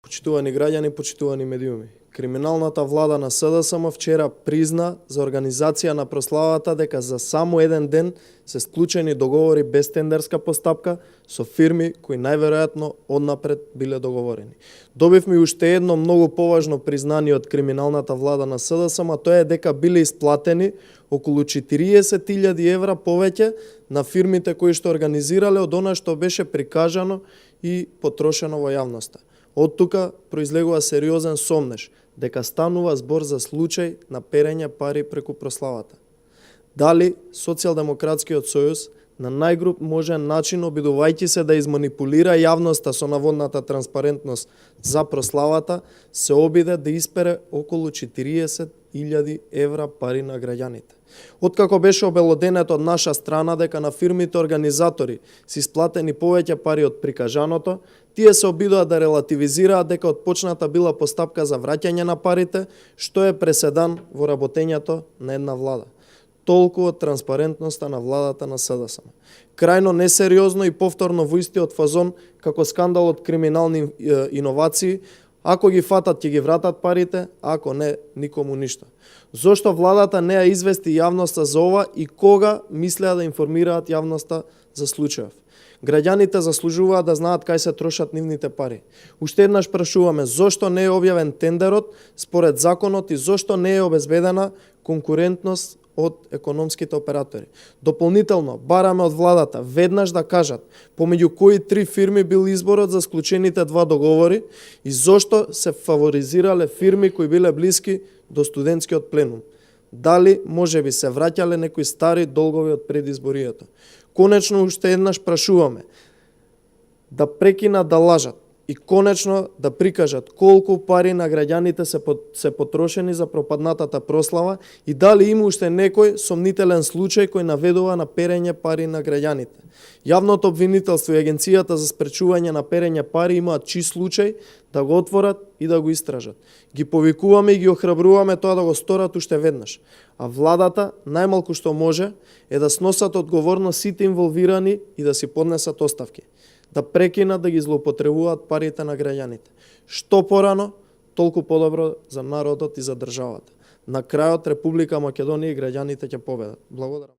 Почитувани граѓани, почитувани медиуми. Криминалната влада на СДСМ вчера призна за организација на прославата дека за само еден ден се склучени договори без тендерска постапка со фирми кои најверојатно однапред биле договорени. Добивме уште едно многу поважно признание од криминалната влада на СДСМ, а тоа е дека биле исплатени околу 40.000 евра повеќе на фирмите кои што организирале од она што беше прикажано и потрошено во јавноста. Од тука произлегува сериозен сомнеш дека станува збор за случај на перење пари преку прославата. Дали Социјалдемократскиот сојуз на најгруп можен начин, обидувајќи се да изманипулира јавноста со наводната транспарентност за прославата, се обиде да испере околу 40.000 евра пари на граѓаните. Откако беше обелоденето од наша страна дека на фирмите организатори се исплатени повеќе пари од прикажаното, тие се обидоа да релативизираат дека отпочната била постапка за враќање на парите, што е преседан во работењето на една влада. Толку од транспарентноста на владата на СДСМ. Крајно несериозно и повторно во истиот фазон како скандалот криминални иновации, ако ги фатат ќе ги вратат парите, ако не, никому ништо. Зошто владата не ја извести јавноста за ова и кога мислеа да информираат јавноста за случајов? Граѓаните заслужуваат да знаат кај се трошат нивните пари. Уште еднаш прашуваме зошто не е објавен тендерот според законот и зошто не е обезбедена конкурентност од економските оператори. Дополнително, бараме од владата веднаш да кажат помеѓу кои три фирми бил изборот за склучените два договори и зошто се фаворизирале фирми кои биле блиски до студентскиот пленум. Дали можеби се враќале некои стари долгови од предизборието. Конечно уште еднаш прашуваме да прекинат да лажат и конечно да прикажат колку пари на граѓаните се потрошени за пропаднатата прослава и дали има уште некој сомнителен случај кој наведува на перење пари на граѓаните. Јавното обвинителство и Агенцијата за спречување на перење пари имаат чист случај да го отворат и да го истражат. Ги повикуваме и ги охрабруваме тоа да го сторат уште веднаш. А владата најмалку што може е да сносат одговорност сите инволвирани и да си поднесат оставки. Да прекинат да ги злоупотребуваат парите на граѓаните. Што порано, толку подобро за народот и за државата. На крајот Република Македонија и граѓаните ќе победат. Благодарам.